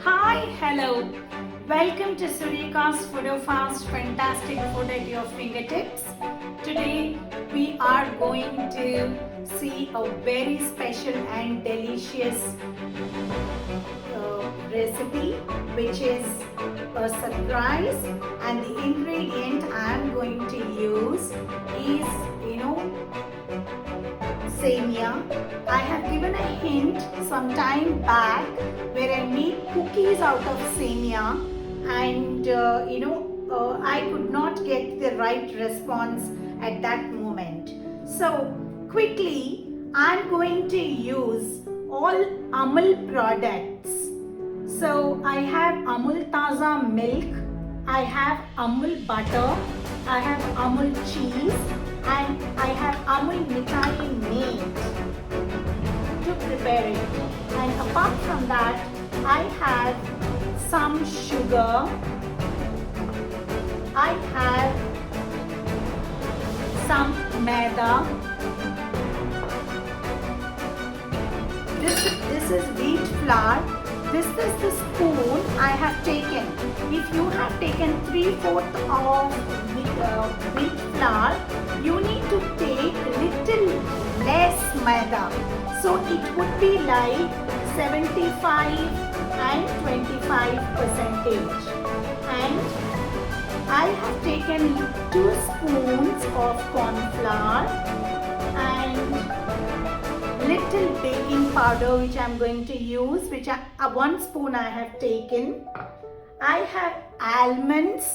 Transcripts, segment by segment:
Hi, hello. Welcome to Surekha's Food Fast, fantastic food at your fingertips. Today we are going to see a very special and delicious recipe which is a surprise, and the ingredient I am going to use is Semia. I have given a hint some time back where I made cookies out of Semia, and I could not get the right response at that moment. So quickly I'm going to use all Amul products. So I have Amul Taaza milk, I have Amul butter, I have Amul cheese, and I have Amul mithai made to prepare it. And apart from that, I have some sugar, I have some maida. This is wheat flour. This is the spoon I have taken. If you have taken 3/4 of wheat flour, you need to take little less maida. So it would be like 75 and 25%. And I have taken 2 spoons of corn flour and little baking powder which I am going to use, 1 spoon I have taken. I have almonds.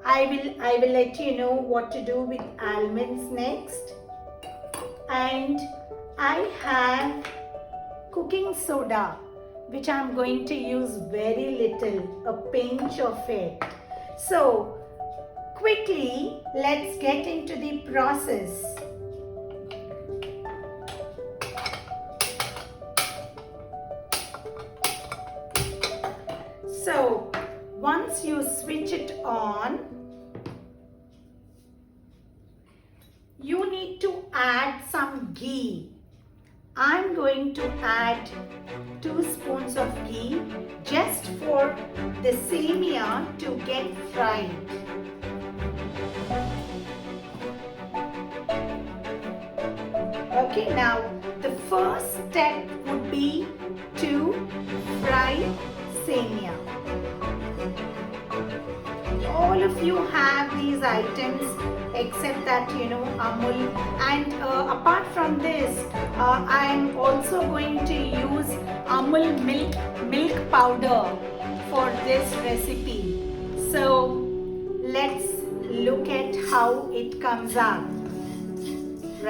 I will let you know what to do with almonds next. And I have cooking soda which I am going to use very little, a pinch of it. So quickly let's get into the process. So once you switch it on, you need to add some ghee. I'm going to add 2 spoons of ghee just for the semia to get fried. Okay, now the first step would be to fry semia. All of you have these items except that Amul, and apart from this I am also going to use Amul milk powder for this recipe. So let's look at how it comes out.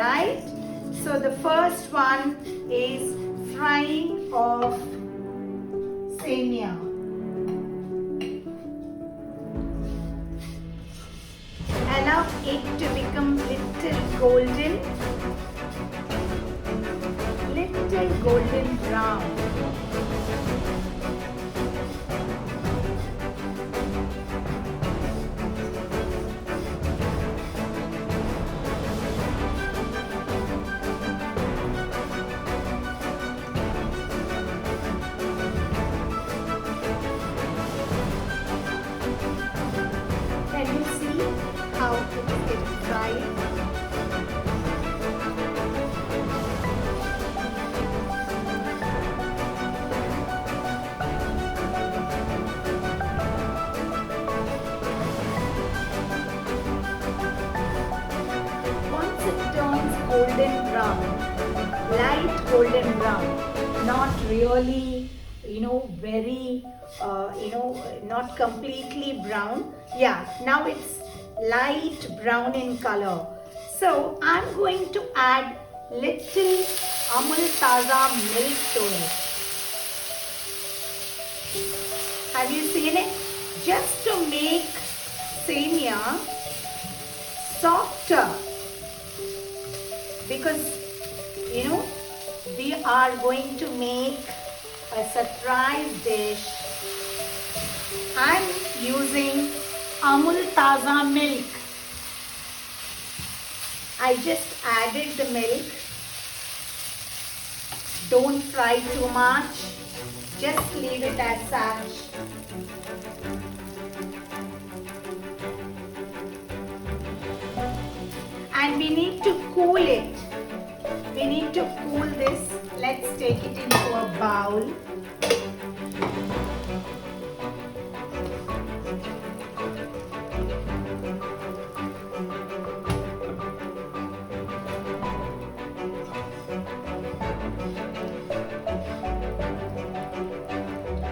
Right? So the first one is frying of semia. Allow it to become little golden brown. Can you see how it is getting fried? Once it turns golden brown, light golden brown, not really very not completely brown. Yeah, now it's light brown in color. So I'm going to add little Amul Taaza milk to it. Have you seen it? Just to make semia softer, because we are going to make a surprise dish. I'm using Amul Taaza milk. I just added the milk. Don't fry too much. Just leave it as such. And we need to cool it. We need to cool this. Let's take it into a bowl.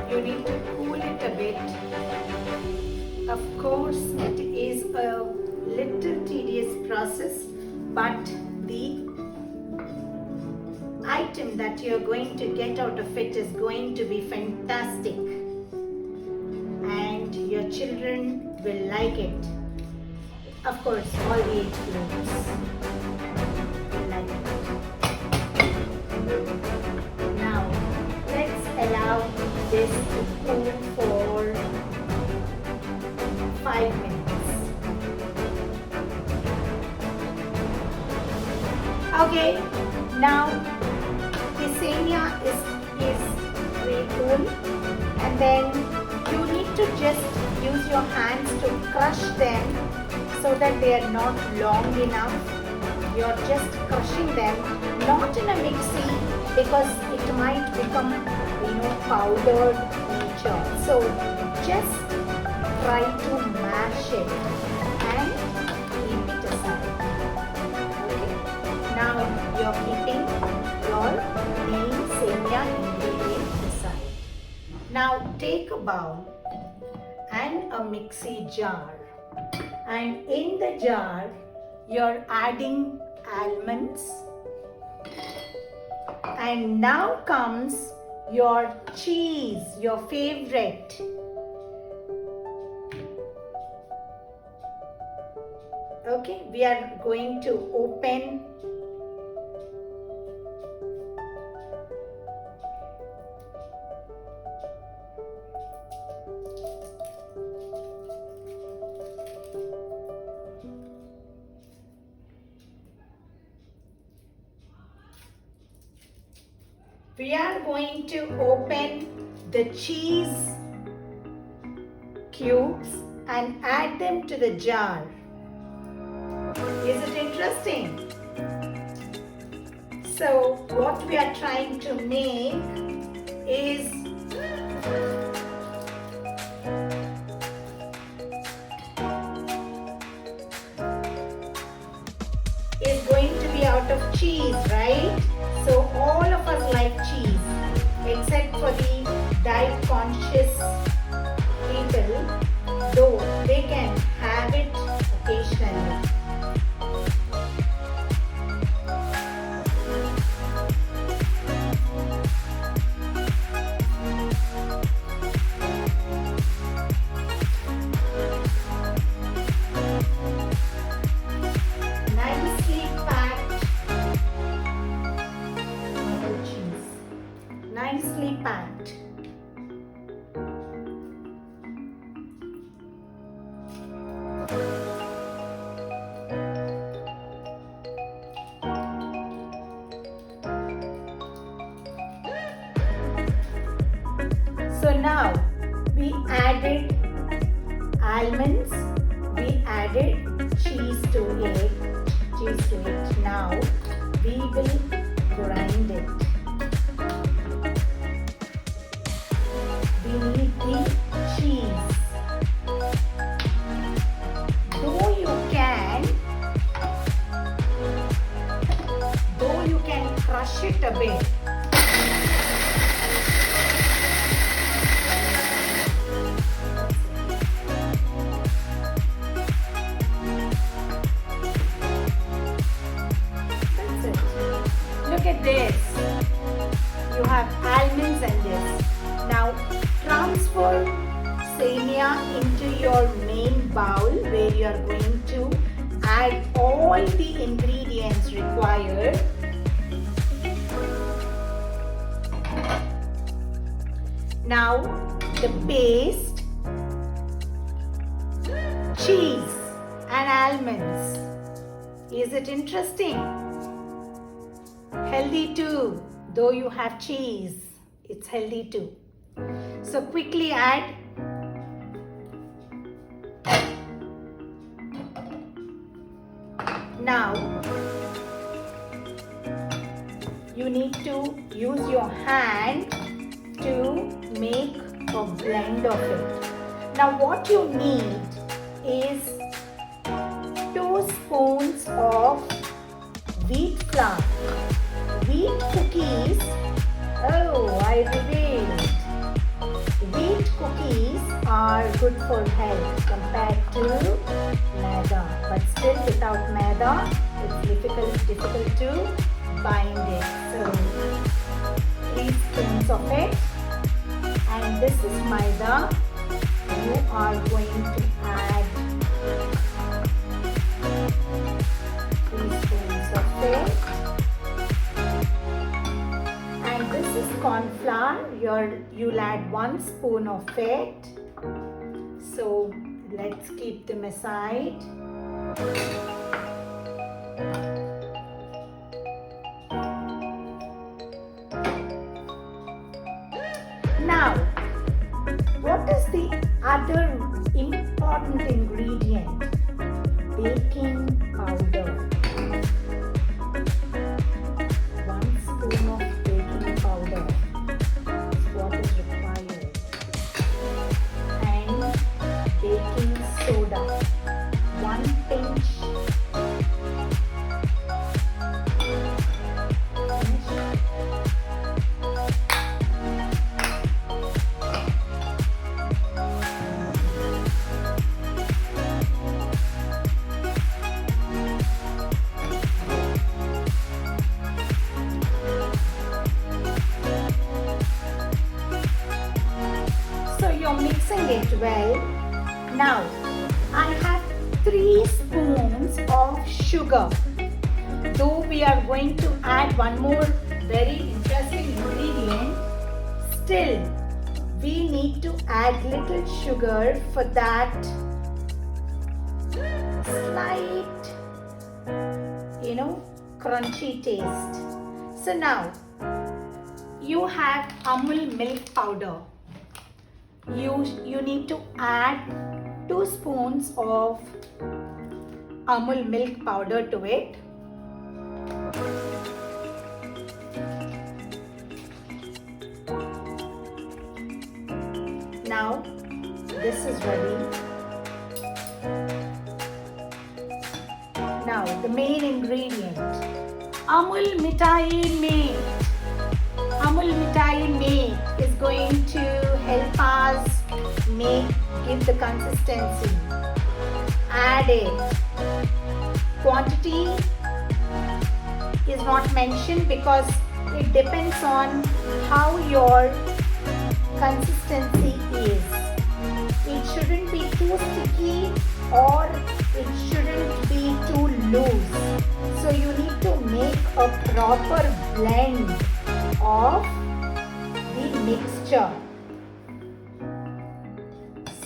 You need to cool it a bit. Of course, it is a little tedious process, but the item that you're going to get out of it is going to be fantastic, and your children will like it. Of course, all the age groups will like it. Now, let's allow this to cool for 5 minutes. Okay, now the semia is very cool, and then you need to just use your hands to crush them so that they are not long enough. You're just crushing them, not in a mixie, because it might become, powdered nature. So just try to mash it and keep it aside. Okay. Now you're keeping your main semia ingredient aside. Now take a bowl and a mixie jar, and in the jar you're adding almonds, and now comes your cheese, your favorite. Okay, we are going to open the cheese cubes and add them to the jar. Is it interesting? So what we are trying to make is going to be out of cheese, right? So all of us like cheese, except for the diet conscious people, though they can have it occasionally. Nicely packed. So now we added almonds, we added cheese to it. Now we will grind it. We need the cheese. Though you can crush it a bit. That's it. Look at this. You have almonds and this. Now transfer semia into your main bowl where you are going to add all the ingredients required. Now the paste, cheese and almonds. Is it interesting? Healthy too. Though you have cheese, it's healthy too. So quickly add. Now you need to use your hand to make a blend of it. Now what you need is 2 spoons of wheat flour. Wheat cookies, oh I revealed. Wheat cookies are good for health compared to maida, but still without maida it's difficult to bind it. So 3 spoons of it, and this is maida. You are going to add 3 spoons of it, and this is corn flour. You'll add 1 spoon of it. So let's keep them aside. Now, what is the other important ingredient? Baking powder. 1 spoon of baking powder is what is required. And baking soda. 1 pinch. Mixing it well. Now I have 3 spoons of sugar. Though we are going to add one more very interesting ingredient, still we need to add little sugar for that slight, crunchy taste. So now you have Amul milk powder. You need to add 2 spoons of Amul milk powder to it. Now this is ready. Now the main ingredient, Amul mithai made. Amul mithai made is going to help us give the consistency. Add it. Quantity is not mentioned because it depends on how your consistency is. It shouldn't be too sticky or it shouldn't be too loose. So you need to make a proper blend of the mixture.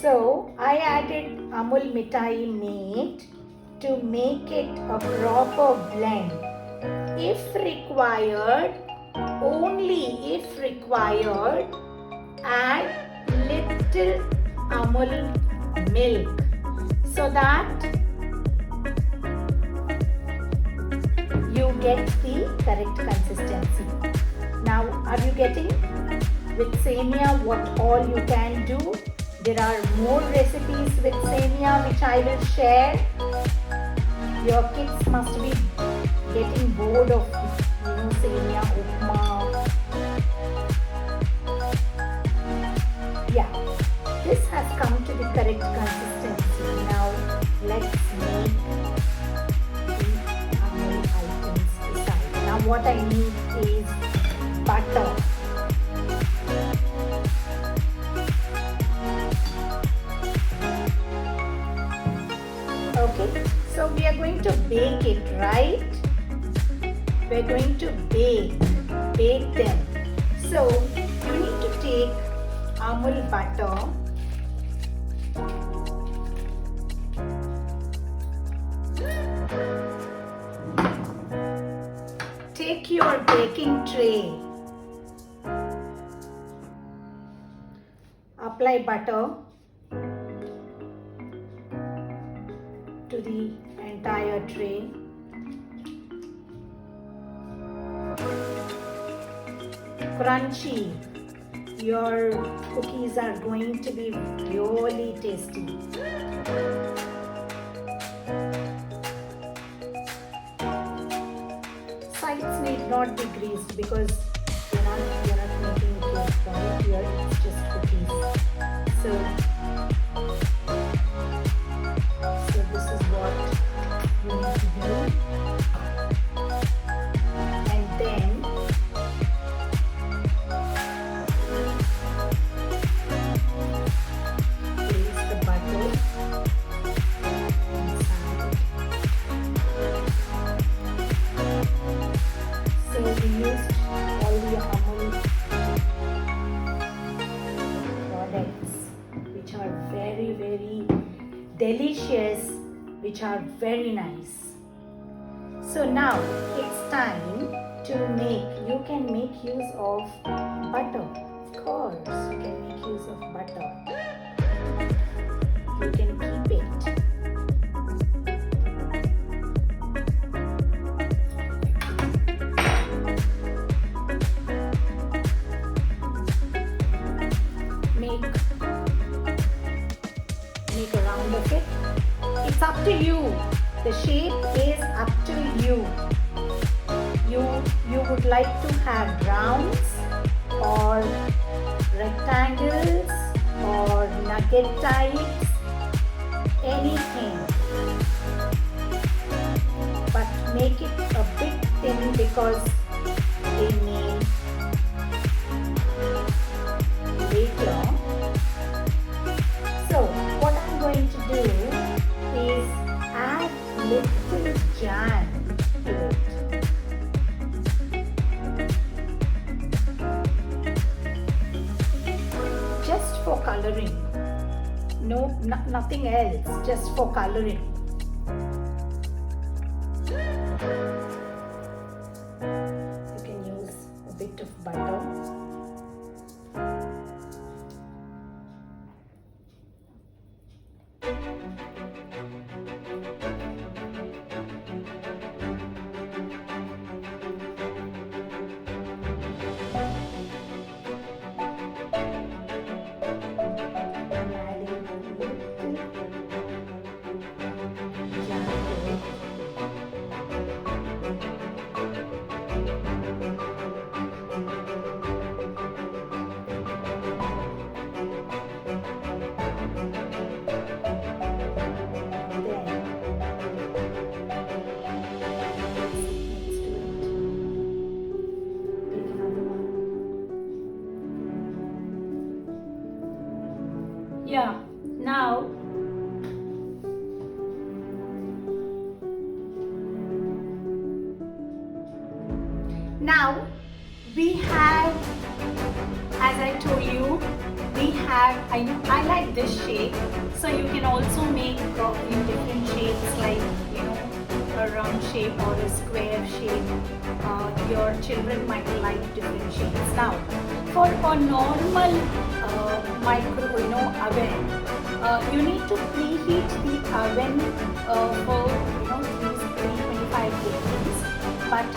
So I added Amul mithai made to make it a proper blend. If required, only if required, add little Amul milk so that you get the correct consistency. Now, are you getting? With semia what all you can do? There are more recipes with semia which I will share. Your kids must be getting bored of semia upma. Yeah, this has come to the correct consistency. Now let's make the Amul items aside. Now what I need is butter. Okay, so we are going to bake it, right? We are going to bake them. So you need to take Amul butter, take your baking tray, apply butter to the entire tray. Crunchy. Your cookies are going to be really tasty. Sides need not be greased because you're not making cake, right? Here it's just cookies. So this is what you need to do. And then place the butter inside. So we used all the Amul products, which are very, very delicious, which are very nice. So now it's time to make. You can make use of butter. Of course, you can make use of butter. You can keep it. Make a round of it. It's up to you. The shape is up to you. You would like to have rounds or rectangles or nugget types, anything. But make it a bit thin because they may later. So what I'm going to do is add little jam to it. Just for coloring. Nothing else, just for coloring. You can use a bit of butter. Yeah, now we have, as I told you, we have, I like this shape, so you can also make in different shapes, like a round shape or a square shape. Your children might like different shapes. Now for a normal micro oven, you need to preheat the oven for 325 degrees. But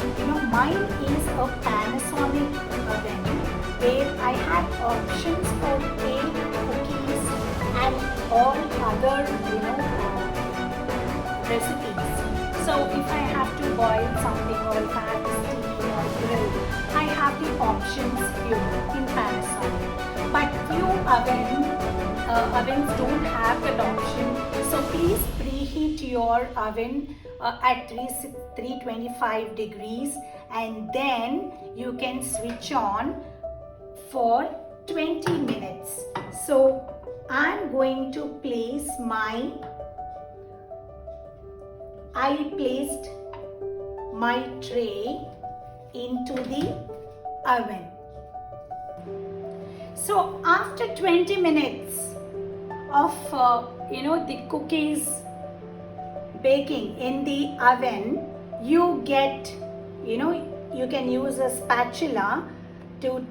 mine is a Panasonic oven where I have options for cake, cookies and all other recipes. So if I have to boil something or if I have to steam or grill, I have the options here in Panasonic. But few ovens don't have that option. So please preheat your oven at 325 degrees, and then you can switch on for 20 minutes. So I'm going to place I placed my tray into the oven. So after 20 minutes of the cookies baking in the oven, you get, you can use a spatula to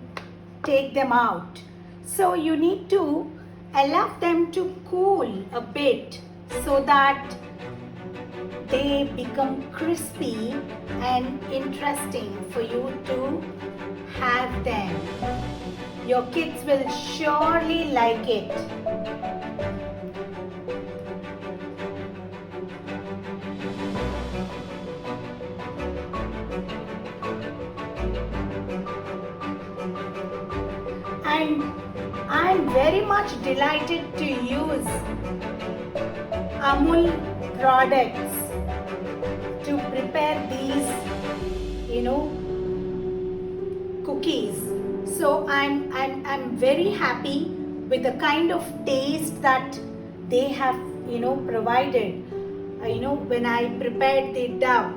take them out. So you need to allow them to cool a bit so that they become crispy and interesting for you to have them. Your kids will surely like it. And I'm very much delighted to use Amul products to prepare these, cookies. So I'm very happy with the kind of taste that they have, provided. When I prepared the dough,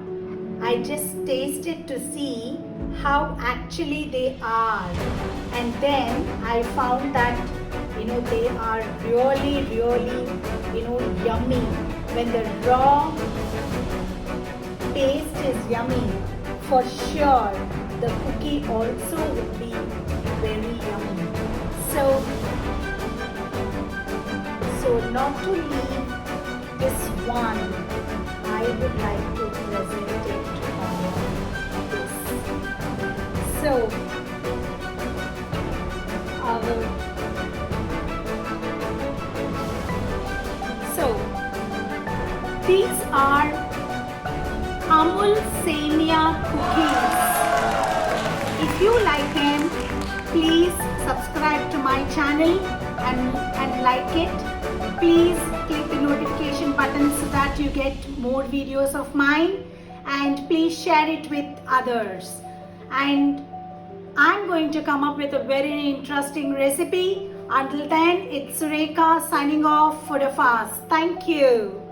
I just tasted to see how actually they are, and then I found that they are really yummy. When the raw taste is yummy, for sure the cookie also will be very yummy. So not to leave this one, I would like to present it on this. So these are Amul cookies. If you like them, please subscribe to my channel and like it. Please click the notification button so that you get more videos of mine, and please share it with others. And I'm going to come up with a very interesting recipe. Until then, it's Surekha signing off for the fast. Thank you.